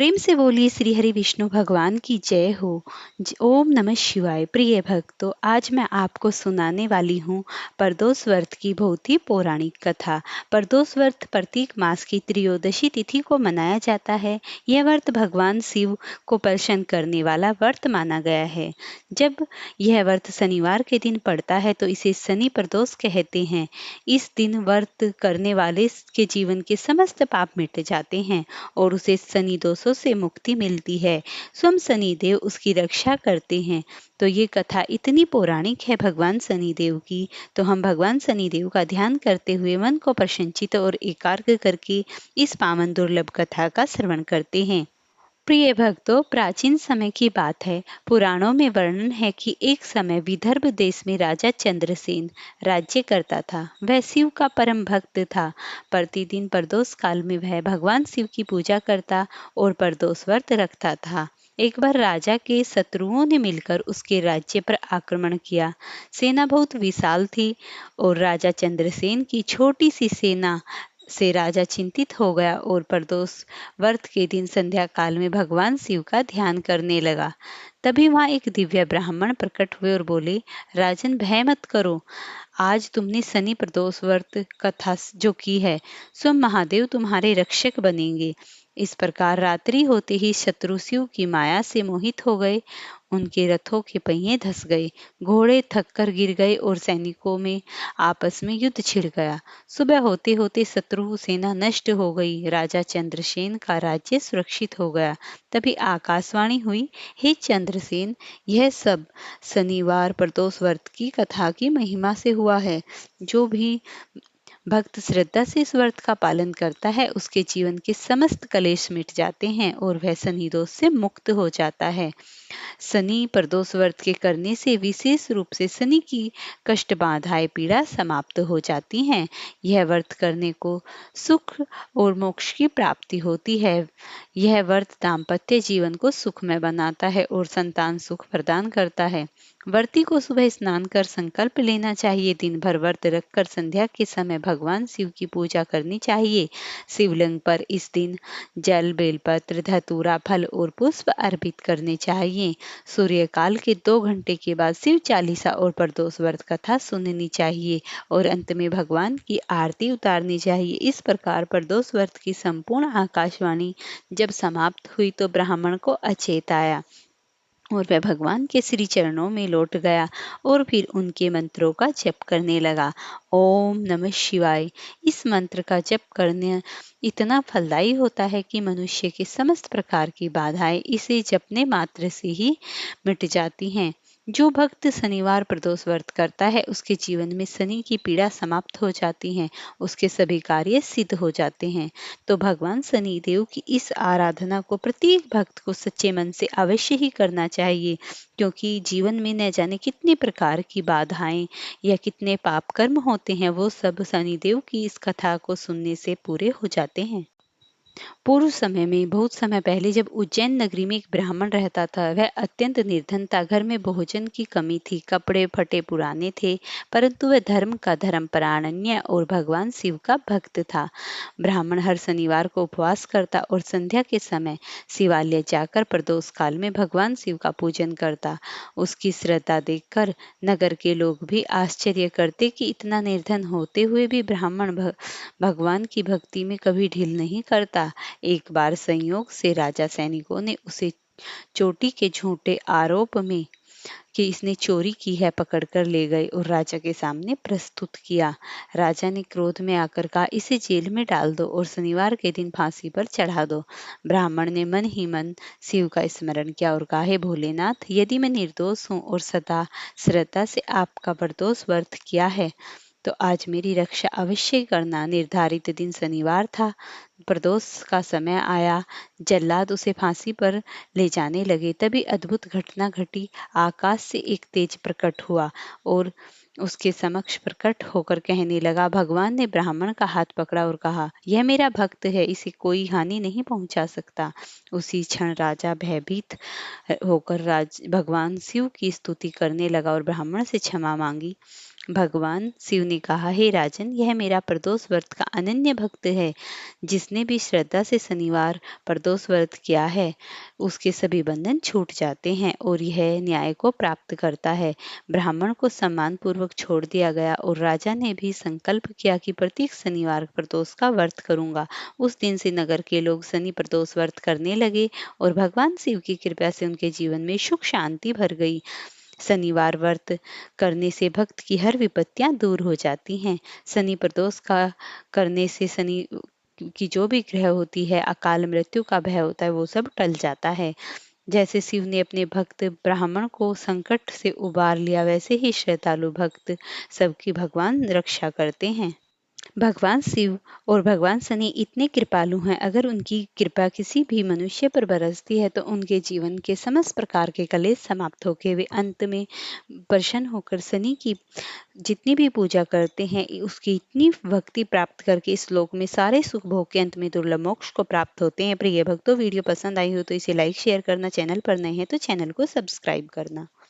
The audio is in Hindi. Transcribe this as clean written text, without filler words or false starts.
प्रेम से बोलिए श्री हरि विष्णु भगवान की जय हो। ओम नमः शिवाय। प्रिय भक्तों, आज मैं आपको सुनाने वाली हूँ प्रदोष व्रत की बहुत ही पौराणिक कथा। प्रदोष व्रत प्रत्येक मास की त्रयोदशी तिथि को मनाया जाता है। यह व्रत भगवान शिव को प्रसन्न करने वाला व्रत माना गया है। जब यह व्रत शनिवार के दिन पड़ता है तो इसे शनि प्रदोष कहते हैं। इस दिन व्रत करने वाले के जीवन के समस्त पाप मिट जाते हैं और उसे शनि दोषों से मुक्ति मिलती है। स्वयं शनिदेव उसकी रक्षा करते हैं। तो ये कथा इतनी पौराणिक है भगवान शनिदेव की, तो हम भगवान शनिदेव का ध्यान करते हुए मन को प्रसन्नचित और एकाग्र करके इस पावन दुर्लभ कथा का श्रवण करते हैं। प्रिय भक्तों, प्राचीन समय की बात है। पुराणों में वर्णन है कि एक समय विदर्भ देश में राजा चंद्रसेन राज्य करता था। वह शिव का परम भक्त था। प्रतिदिन प्रदोष काल में वह भगवान शिव की पूजा करता और प्रदोष व्रत रखता था। एक बार राजा के शत्रुओं ने मिलकर उसके राज्य पर आक्रमण किया। सेना बहुत विशाल थी और राजा चंद्रसेन की छोटी सी सेना से राजा चिंतित हो गया और प्रदोष व्रत के दिन संध्या काल में भगवान शिव का ध्यान करने लगा। तभी वहां एक दिव्य ब्राह्मण प्रकट हुए और बोले, राजन भय मत करो। आज तुमने शनि प्रदोष व्रत कथा जो की है, स्वयं महादेव तुम्हारे रक्षक बनेंगे। इस प्रकार रात्रि होते ही शत्रु शिव की माया से मोहित हो गए। उनके रथों के पहिए धस गए, घोड़े थककर गिर गए और सैनिकों में आपस में युद्ध छिड़ गया। सुबह होते होते शत्रु सेना नष्ट हो गई। राजा चंद्रसेन का राज्य सुरक्षित हो गया। तभी आकाशवाणी हुई, हे चंद्रसेन, यह सब शनिवार प्रदोष व्रत की कथा की महिमा से हुआ है। जो भी भक्त श्रद्धा से इस व्रत का पालन करता है उसके जीवन के समस्त कलेश मिट जाते हैं और वह शनि दोष से मुक्त हो जाता है। शनि प्रदोष व्रत के करने से विशेष रूप से शनि की कष्ट बाधाएं पीड़ा समाप्त हो जाती हैं। यह व्रत करने को सुख और मोक्ष की प्राप्ति होती है। यह व्रत दाम्पत्य जीवन को सुखमय बनाता है और संतान सुख प्रदान करता है। व्रती को सुबह स्नान कर संकल्प लेना चाहिए। दिन भर व्रत रखकर संध्या के समय भगवान शिव की पूजा करनी चाहिए। शिवलिंग पर इस दिन जल, बेलपत्र, धतूरा, फल और पुष्प अर्पित करने चाहिए। सूर्य काल के 2 घंटे के बाद शिव चालीसा और प्रदोष व्रत कथा सुननी चाहिए और अंत में भगवान की आरती उतारनी चाहिए। इस प्रकार प्रदोष व्रत की संपूर्ण आकाशवाणी जब समाप्त हुई तो ब्राह्मण को अचेत आया और वह भगवान के श्री चरणों में लौट गया और फिर उनके मंत्रों का जप करने लगा। ओम नमः शिवाय। इस मंत्र का जप करने इतना फलदायी होता है कि मनुष्य के समस्त प्रकार की बाधाएं इसे जपने मात्र से ही मिट जाती हैं। जो भक्त शनिवार प्रदोष व्रत करता है उसके जीवन में शनि की पीड़ा समाप्त हो जाती है, उसके सभी कार्य सिद्ध हो जाते हैं। तो भगवान शनि देव की इस आराधना को प्रत्येक भक्त को सच्चे मन से अवश्य ही करना चाहिए, क्योंकि जीवन में न जाने कितने प्रकार की बाधाएं या कितने पाप कर्म होते हैं, वो सब शनिदेव की इस कथा को सुनने से पूरे हो जाते हैं। पूर्व समय में बहुत समय पहले जब उज्जैन नगरी में एक ब्राह्मण रहता था, वह अत्यंत निर्धन था। घर में भोजन की कमी थी, कपड़े फटे पुराने थे, परंतु वह धर्म का धर्मपरायण और भगवान शिव का भक्त था। ब्राह्मण हर शनिवार को उपवास करता और संध्या के समय शिवालय जाकर प्रदोष काल में भगवान शिव का पूजन करता। उसकी श्रद्धा देखकर नगर के लोग भी आश्चर्य करते कि इतना निर्धन होते हुए भी ब्राह्मण भगवान की भक्ति में कभी ढील नहीं करता। एक बार संयोग से राजा सैनिकों ने उसे चोटी के झूठे आरोप में कि इसने चोरी की है पकड़कर ले गए और राजा के सामने प्रस्तुत किया। राजा ने क्रोध में आकर कहा, इसे जेल में डाल दो और शनिवार के दिन फांसी पर चढ़ा दो। ब्राह्मण ने मन ही मन शिव का स्मरण किया और कहा, हे भोलेनाथ, यदि मैं निर्दोष हूँ और सदा श्रद्धा से आपका प्रदोष व्रत किया है तो आज मेरी रक्षा अवश्य करना। निर्धारित दिन शनिवार था। प्रदोष का समय आया। जल्लाद उसे फांसी पर ले जाने लगे। तभी अद्भुत घटना घटी। आकाश से एक तेज प्रकट हुआ और उसके समक्ष प्रकट होकर कहने लगा, भगवान ने ब्राह्मण का हाथ पकड़ा और कहा, यह मेरा भक्त है, इसे कोई हानि नहीं पहुंचा सकता। उसी क्षण राजा भयभीत होकर भगवान शिव की स्तुति करने लगा और ब्राह्मण से क्षमा मांगी। भगवान शिव ने कहा, हे राजन, यह मेरा प्रदोष व्रत का अनन्य भक्त है। जिसने भी श्रद्धा से शनिवार प्रदोष व्रत किया है, उसके सभी बंधन छूट जाते हैं और यह न्याय को प्राप्त करता है। ब्राह्मण को सम्मान पूर्वक छोड़ दिया गया और राजा ने भी संकल्प किया कि प्रत्येक शनिवार प्रदोष का व्रत करूंगा। उस दिन से नगर के लोग शनि प्रदोष व्रत करने लगे और भगवान शिव की कृपा से उनके जीवन में सुख शांति भर गई। शनिवार व्रत करने से भक्त की हर विपत्तियां दूर हो जाती हैं। शनि प्रदोष का करने से शनि की जो भी ग्रह होती है, अकाल मृत्यु का भय होता है, वो सब टल जाता है। जैसे शिव ने अपने भक्त ब्राह्मण को संकट से उबार लिया, वैसे ही श्रद्धालु भक्त सबकी भगवान रक्षा करते हैं। भगवान शिव और भगवान शनि इतने कृपालु हैं, अगर उनकी कृपा किसी भी मनुष्य पर बरसती है तो उनके जीवन के समस्त प्रकार के कलेश समाप्त होकर वे अंत में प्रसन्न होकर शनि की जितनी भी पूजा करते हैं, उसकी इतनी भक्ति प्राप्त करके इस लोक में सारे सुख भोग के अंत में दुर्लभ मोक्ष को प्राप्त होते हैं। प्रिय भक्तों, वीडियो पसंद आई हो तो इसे लाइक शेयर करना, चैनल पर नए हैं तो चैनल को सब्सक्राइब करना।